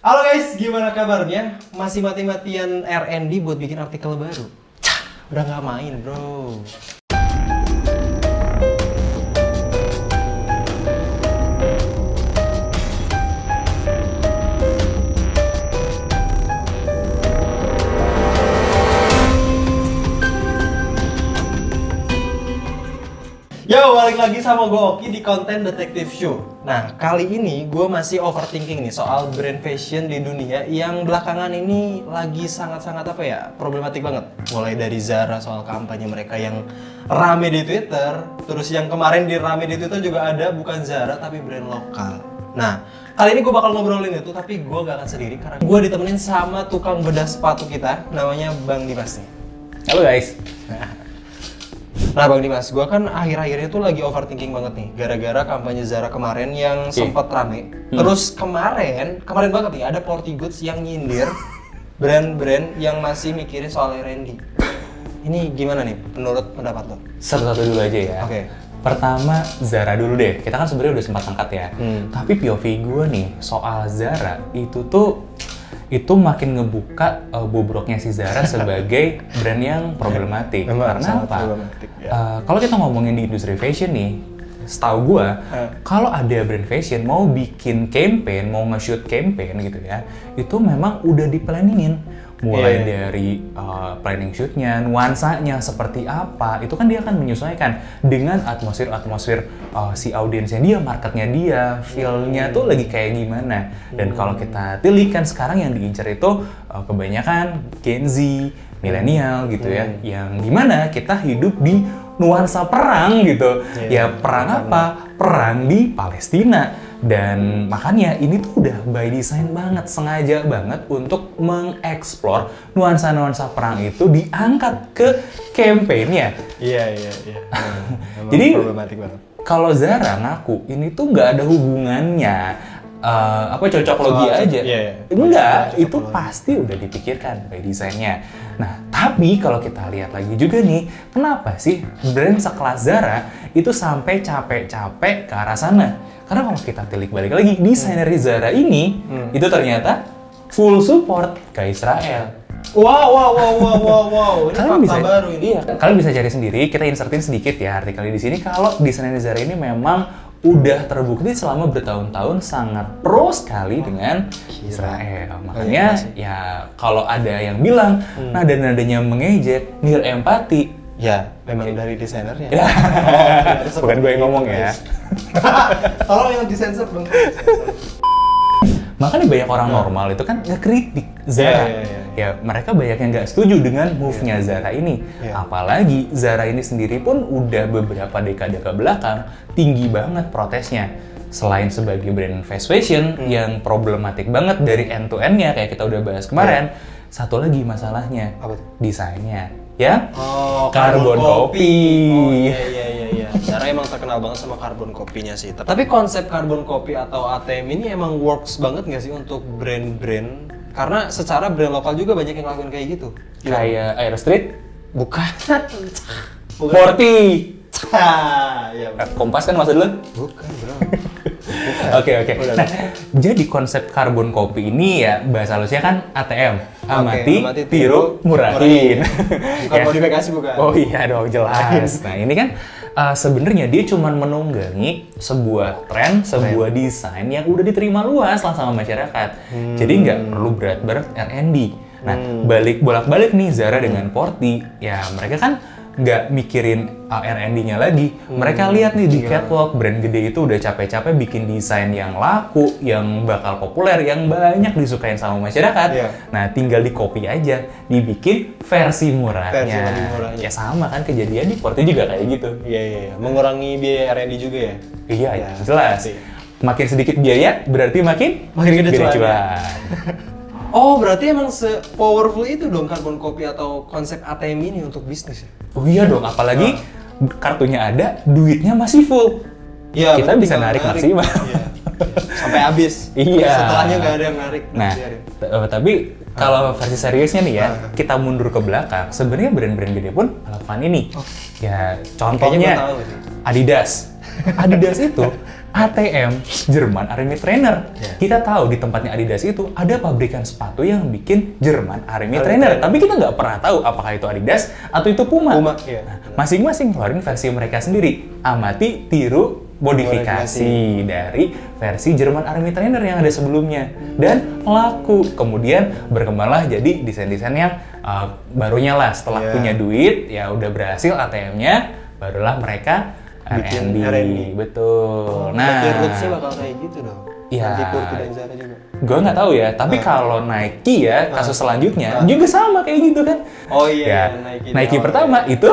Halo guys, gimana kabarnya? Masih mati-matian R&D buat bikin artikel baru? Cah, udah nggak main bro. Yo, balik lagi sama gue Oki di konten Detective Show. Nah, kali ini gue masih overthinking nih soal brand fashion di dunia yang belakangan ini lagi sangat-sangat problematik banget. Mulai dari Zara soal kampanye mereka yang rame di Twitter, terus yang kemarin rame di Twitter juga ada bukan Zara tapi brand lokal. Nah, kali ini gue bakal ngobrolin itu, tapi gue gak akan sendiri karena gue ditemenin sama tukang bedah sepatu kita, namanya Bang Dimas nih. Halo guys. Nah Bang Dimas, gue kan akhir-akhirnya tuh lagi overthinking banget nih gara-gara kampanye Zara kemarin yang sempat rame. Terus kemarin banget nih ada Porty Goods yang nyindir brand-brand yang masih mikirin soal R&D. Ini gimana nih menurut pendapat lo? Satu-satu dulu aja ya. Oke. Pertama Zara dulu deh. Kita kan sebenarnya udah sempat angkat ya. Tapi POV gue nih soal Zara itu makin ngebuka bobroknya si Zara sebagai brand yang problematik. Karena apa? Ya. Kalau kita ngomongin di industri fashion nih, setahu gue, kalau ada brand fashion mau bikin campaign, mau nge-shoot campaign gitu ya, itu memang udah di-planningin. Mulai dari planning shootnya, nuansanya seperti apa, itu kan dia akan menyesuaikan dengan atmosfer si audiensnya dia, marketnya dia, feel-nya tuh lagi kayak gimana. Dan kalau kita tilik kan sekarang yang diincar itu kebanyakan Gen Z, milenial gitu ya, yang dimana kita hidup di nuansa perang gitu. Ya perang apa? Perang di Palestina. Dan makanya ini tuh udah by design banget, sengaja banget untuk mengeksplor nuansa-nuansa perang itu diangkat ke campaign-nya. Iya. Jadi problematik banget. Kalau Zara ngaku ini tuh nggak ada hubungannya cocok logi aja. Enggak, itu pasti udah dipikirkan by desainnya. Nah, tapi kalau kita lihat lagi juga nih, kenapa sih brand sekelas Zara itu sampai capek-capek ke arah sana? Karena kalau kita tilik balik lagi, desainer Zara ini itu ternyata full support ke Israel. Wow. Ini Kalian fakta baru ini. Iya, kalian bisa cari sendiri. Kita insertin sedikit ya artikelnya di sini. Kalau desainer Zara ini memang udah terbukti selama bertahun-tahun sangat pro sekali dengan Israel. Makanya ya kalau ada yang bilang nada-nadanya mengejek, nir empati, ya memang dari desainernya. Ya. Bukan gue yang ngomong ya. Tolong yang disensor dong. Makanya banyak orang normal itu kan ngekritik Zara. Ya mereka banyak yang nggak setuju dengan move-nya Zara ini. Apalagi Zara ini sendiri pun udah beberapa dekade ke belakang tinggi banget protesnya. Selain sebagai brand fast fashion yang problematik banget dari end to end-nya kayak kita udah bahas kemarin, satu lagi masalahnya, desainnya. Ya? Carbon copy. Iya. Zara emang terkenal banget sama carbon copy-nya sih. Tapi konsep carbon copy atau ATM ini emang works banget nggak sih untuk brand-brand? Karena secara brand lokal juga banyak yang ngelakuin kayak gitu. Kayak Air Street? Bukan. Porty? Ya, Kompas kan maksud lu? bukan bro. Oke. Nah, jadi konsep carbon copy ini ya bahasa halusnya kan ATM. Amati, tiru, murahin. Bukan modifikasi bukan? Oh iya dong, jelas. Nah ini kan sebenarnya dia cuma menunggangi sebuah tren, sebuah desain yang udah diterima luas lah sama masyarakat. Jadi nggak perlu berat-berat R&D. Nah bolak-balik nih Zara dengan Porty, ya mereka kan nggak mikirin R&D-nya lagi. Mereka lihat nih di catwalk brand gede itu udah capek-capek bikin desain yang laku, yang bakal populer, yang banyak disukain sama masyarakat. Nah, tinggal di copy aja, dibikin versi murahnya. Ya sama kan kejadian di Porty juga kayak gitu. Iya. Mengurangi biaya R&D juga ya? Iya, jelas. Makin sedikit biaya berarti makin gede cuan. Oh, berarti emang se-powerful itu dong carbon copy atau konsep ATM ini untuk bisnis ya? Oh iya dong, apalagi kartunya ada, duitnya masih full. Ya, kita bisa narik maksimal. Iya. Sampai habis. Iya. Setelahnya nggak ada yang narik. Nah, tapi kalau versi seriusnya nih ya, kita mundur ke belakang, sebenarnya brand-brand gede pun melakukan ini. Ya, contohnya Adidas. Adidas itu ATM Jerman Army Trainer. Ya. Kita tahu di tempatnya Adidas itu ada pabrikan sepatu yang bikin Jerman Army Army Trainer. Trainer. Tapi kita nggak pernah tahu apakah itu Adidas atau itu Puma. Puma, iya. Nah, masing-masing keluarin versi mereka sendiri. Amati, tiru, modifikasi dari versi Jerman Army Trainer yang ada sebelumnya dan laku. Kemudian berkembanglah jadi desain-desain yang barunya lah setelah Yeah. punya duit ya udah berhasil ATM-nya, barulah mereka Bikin R&D. R&D. Betul. Berarti roots-nya bakal kayak gitu dong. Iya. Nanti Purti dan Zara juga. Gue nggak tahu ya, tapi kalau Nike ya kasus selanjutnya Ah. juga sama kayak gitu kan. Oh iya, Ya, Nike. Nike Oh, pertama iya. itu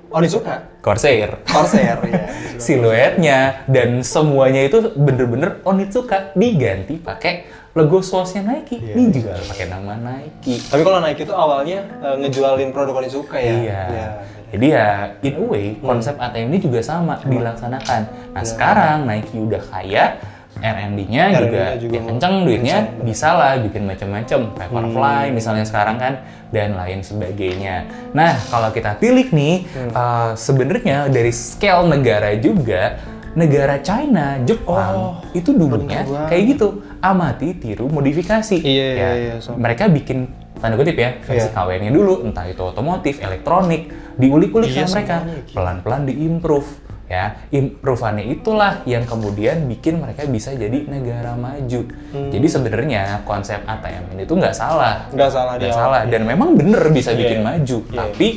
Onizuka. Corsair. Corsair ya. Siluetnya dan semuanya itu bener-bener Onitsuka diganti pakai logo source-nya Nike. Iya. Ini juga pakai nama Nike. Tapi kalau Nike itu awalnya ngejualin produk Onizuka ya. Iya. Iya. Jadi ya in a way konsep ATM ini juga sama dilaksanakan. Nah sekarang Nike udah kaya, R&D-nya juga, R&D-nya juga ya kenceng duitnya, kenceng, bisa lah bikin macam-macam, Vaporfly misalnya sekarang kan dan lain sebagainya. Nah kalau kita tilik nih, sebenarnya dari scale negara juga, negara China, Jepang itu dulunya bener banget. kayak gitu, amati, tiru, modifikasi. Iya, Ya, iya, so. mereka bikin tanda kutip ya versi Iya. KW-nya dulu, entah itu otomotif, elektronik, diulik-ulik Iya, sama mereka, semuanya gitu. pelan-pelan diimprove. Ya, improve-annya itulah yang kemudian bikin mereka bisa jadi negara maju. Jadi sebenarnya konsep ATM ini tuh nggak salah, Nggak salah di nggak awal. salah, dan memang bener bisa Iya. bikin maju. Iya. Tapi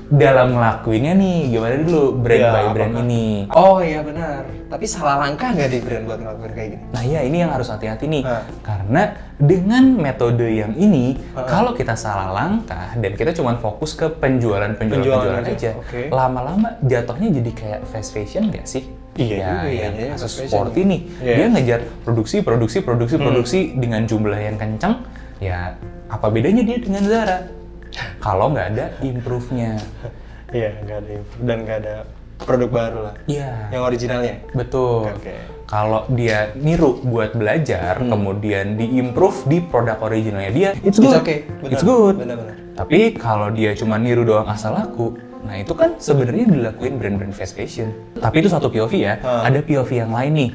dalam ngelakuinnya nih, gimana dulu brand Iya, by brand apakah- ini? Oh iya benar. Tapi salah langkah nggak di brand buat ngelakuin kayak gini? Nah ya ini yang harus hati-hati nih, Ah. karena dengan metode yang ini, kalau kita salah langkah dan kita cuma fokus ke penjualan Penjualan aja, aja, oke. lama-lama jatuhnya jadi kayak fast fashion nggak sih? Iya ya, juga ya, yang iya, kasus fast fashion. sport ini, Iya. dia ngejar produksi dengan jumlah yang kencang, ya apa bedanya dia dengan Zara? Kalau nggak ada improve-nya. Iya, nggak ada info dan nggak ada produk baru lah. Iya. Yang originalnya. Betul. Oke. Kalau dia niru buat belajar, kemudian diimprove di produk originalnya dia, it's It's good. okay, benar. It's good. Benar-benar. Tapi kalau dia cuma niru doang asal laku, nah itu kan sebenarnya dilakuin brand-brand fast fashion. Tapi itu satu POV ya. Ada POV yang lain nih,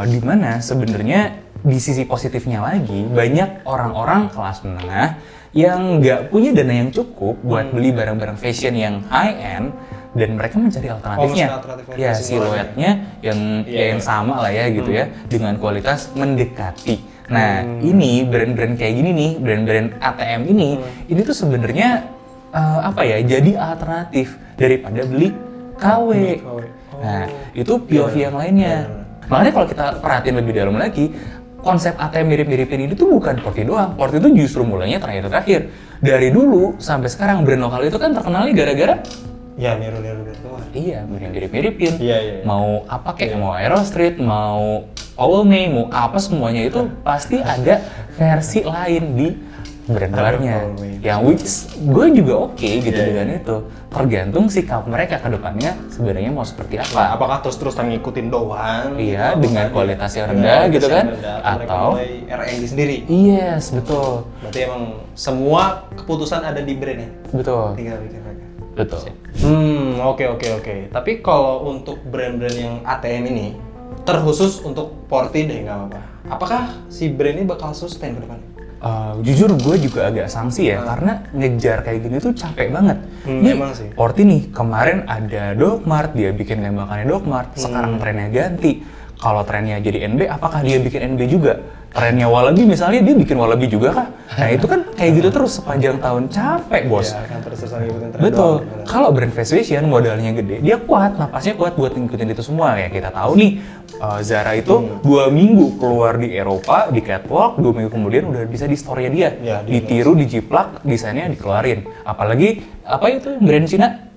di mana sebenarnya di sisi positifnya lagi banyak orang-orang kelas menengah yang nggak punya dana yang cukup buat beli barang-barang fashion yang high end dan mereka mencari alternatifnya. maksudnya alternatif Ya versi siluetnya yang Iya, yang sama lah ya gitu ya dengan kualitas mendekati. Nah ini brand-brand kayak gini nih, brand-brand ATM ini tuh sebenarnya apa ya? Jadi alternatif daripada beli KW. KW. Nah itu POV yang lainnya. Makanya kalau kita perhatiin lebih dalam lagi, konsep ATM mirip-miripin ini tuh bukan Porti doang. Porti itu justru mulainya terakhir-terakhir. Dari dulu sampai sekarang brand lokal itu kan terkenalnya gara-gara Ya, niru-niru dari luar. iya, mirip-miripin. Iya, iya. Mau apa kayak mau Aero Street, mau Owl May, mau apa semuanya itu pasti ada versi lain di brand luarnya. Owl May. Yang which gue juga oke gitu Iya, dengan itu. Tergantung sikap mereka ke depannya sebenarnya mau seperti apa. Nah, apakah terus-terusan ngikutin doang? Iya, Atau dengan tadi- kualitas yang Iya, rendah kualitas gitu yang kan? rendah, mereka Atau- mulai R&D sendiri. Yes, betul. Berarti emang semua keputusan ada di brandnya. Betul. Tinggal bikin mereka. Betul. Oke. Tapi kalau untuk brand-brand yang ATM ini, terkhusus untuk Porti deh nggak apa-apa. Apakah si brand ini bakal sustain ke depannya? Jujur gue juga agak sanksi ya, karena ngejar kayak gini tuh capek banget. Nih, emang sih. Porti nih, kemarin ada Dogmart, dia bikin tembakannya Dogmart, sekarang trennya ganti. Kalau trennya jadi NB, apakah dia bikin NB juga? Trennya Wallaby misalnya, dia bikin Wallaby juga kah? Nah itu kan kayak gitu terus sepanjang tahun, capek bos. Ya, kan terus-terusan ngikutin tren Betul. doang. Kalau brand fast fashion modalnya gede, dia kuat, napasnya kuat buat ngikutin itu semua. Ya kita tahu nih, Zara itu 2 minggu keluar di Eropa, di catwalk, 2 minggu kemudian udah bisa di store-nya dia. Ya, di Ditiru, dijiplak, desainnya dikeluarin. Apalagi, apa itu brand Cina?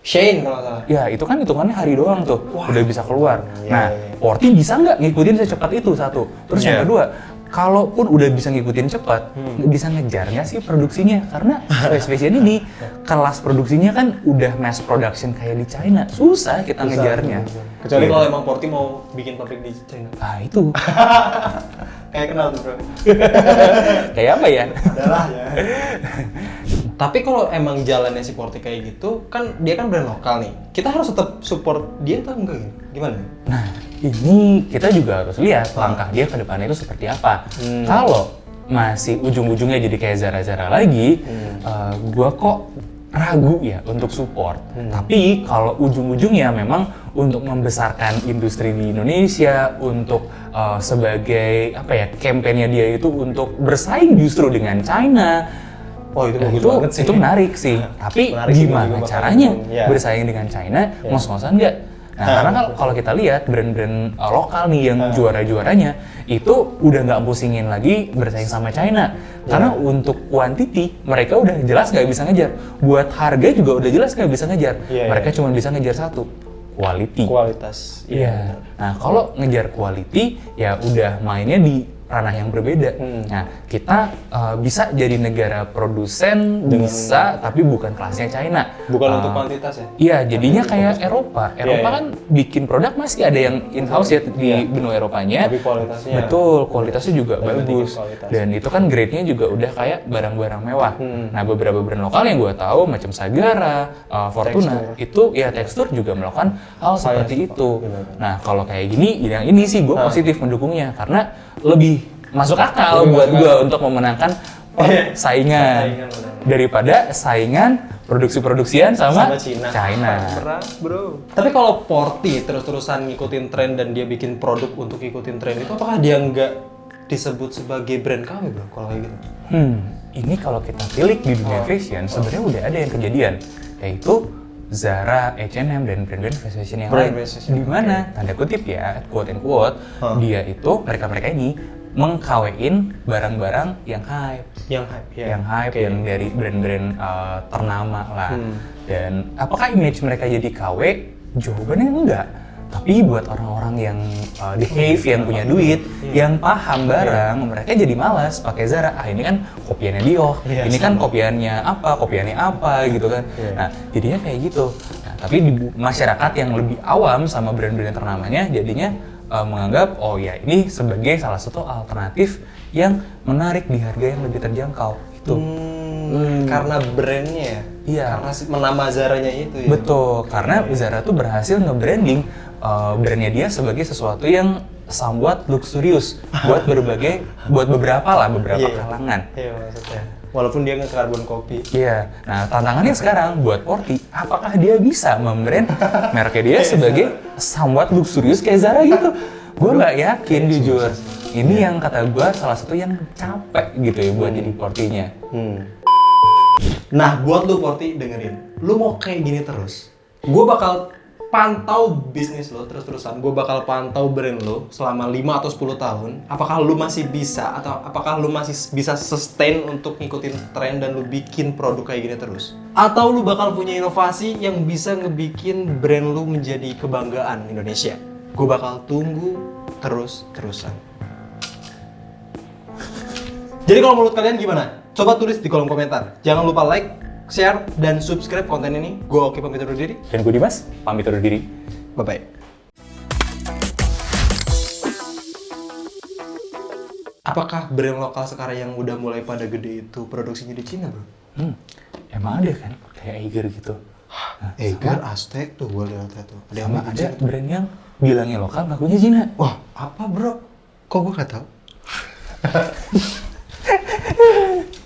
Shane kalau nggak salah. Ya itu kan hitungannya hari doang tuh, udah bisa keluar. Iya, Nah, iya. Porti bisa nggak ngikutin secepat itu satu. Terus yang Iya. kedua, kalaupun udah bisa ngikutin cepat, bisa ngejar nggak sih produksinya? Karena fast fashion ini kelas produksinya kan udah mass production kayak di China, susah kita ngejarnya. Kecuali Iya. kalau emang Porti mau bikin pabrik di China. Nah itu Kayak kenal tuh bro. kayak apa ya? Adalah ya. Tapi kalau emang jalannya si Porti kayak gitu, kan dia kan brand lokal nih. Kita harus tetap support dia atau enggak? Gimana? Nah ini kita juga harus lihat langkah dia ke depannya itu seperti apa. Kalau masih ujung-ujungnya jadi kayak Zara-Zara lagi, gua kok ragu ya untuk support. Tapi kalau ujung-ujungnya memang untuk membesarkan industri di Indonesia, untuk sebagai apa ya, kampanye dia itu untuk bersaing justru dengan China. Oh itu bagus itu, banget sih. itu menarik sih. Tapi Menarik sih, gimana gua bakal caranya dukung. Ya. bersaing dengan China? Ngos-ngosan nggak? Nah, karena kalau kita lihat brand-brand lokal nih yang juara-juaranya itu udah nggak pusingin lagi bersaing sama China. Karena untuk quantity mereka udah jelas nggak bisa ngejar. Buat harga juga udah jelas nggak bisa ngejar. Mereka cuma bisa ngejar satu, quality. Kualitas. Iya. Nah, kalau ngejar quality ya udah mainnya di ranah yang berbeda. Nah, kita bisa jadi negara produsen bisa, tapi bukan kelasnya China. Bukan untuk kuantitas ya? Iya, jadinya kayak Eropa. Eropa kan bikin produk masih ada yang in-house ya di benua Eropanya. Tapi kualitasnya. Betul, kualitasnya juga bagus. kualitas. Dan itu kan grade-nya juga udah kayak barang-barang mewah. Nah, beberapa brand lokal yang gue tahu macam Sagara, Fortuna, itu ya tekstur juga melakukan hal seperti itu. Nah, kalau kayak gini, yang ini sih gue positif mendukungnya karena lebih masuk akal buat gue untuk memenangkan saingan daripada saingan produksi-produksian sama Cina. Berat, bro. Tapi kalau Porty terus-terusan ngikutin tren dan dia bikin produk untuk ngikutin tren itu, apakah dia nggak disebut sebagai brand KW, bro? Kalau kayak gitu? Ini kalau kita pilih di dunia fashion, sebenarnya udah ada yang kejadian, yaitu Zara, H&M, dan brand-brand fast fashion yang lain. Di mana, tanda kutip ya, quote and quote, dia itu, mereka ini meng-KW-in barang-barang yang hype. Yang hype, ya. Yang hype, yang dari brand-brand ternama lah. Dan apakah image mereka jadi KW? Jawabannya enggak. Tapi buat orang-orang yang di Hive, yang punya duit, yang paham barang, mereka jadi malas pakai Zara. Ah, ini kan kopiannya Dior, ini kan kopiannya apa gitu kan. Nah, jadinya kayak gitu. Nah, tapi di masyarakat yang lebih awam sama brand-brand ternamanya, jadinya menganggap, oh ya ini sebagai salah satu alternatif yang menarik di harga yang lebih terjangkau. Itu. Karena brandnya ya? Iya. Karena nama Zaranya itu ya? Betul, karena Zara tuh berhasil nge-branding brandnya dia sebagai sesuatu yang somewhat luxurious buat beberapa kalangan. Iya maksudnya. Walaupun dia nge-carbon copy. Iya. Nah, tantangannya sekarang buat Porty, apakah dia bisa membrand mereknya dia sebagai somewhat luxurious kayak Zara gitu? Gue nggak yakin jujur. Ini yang kata gue salah satu yang capek gitu ya buat jadi Porty-nya. Nah, buat lu Porty dengerin, lu mau kayak gini terus, gue bakal pantau bisnis lo terus-terusan, gue bakal pantau brand lo selama 5 atau 10 tahun. Apakah lu masih bisa atau apakah lu masih bisa sustain untuk ngikutin tren dan lu bikin produk kayak gini terus? Atau lu bakal punya inovasi yang bisa ngebikin brand lu menjadi kebanggaan Indonesia? Gue bakal tunggu terus-terusan. Jadi kalau menurut kalian gimana? Coba tulis di kolom komentar. Jangan lupa like, share, dan subscribe konten ini. Gue Oki pamit undur diri. Dan gue Dimas, pamit undur diri. Bye-bye. Apakah brand lokal sekarang yang udah mulai pada gede itu produksinya di Cina, bro? Emang ada kan? Kayak Eiger gitu. Nah, Eiger, Aztec tuh gue lihat tuh. sama ada brand yang bilangnya lokal, ngakunya Cina. Wah, apa bro? Kok gue gak tahu?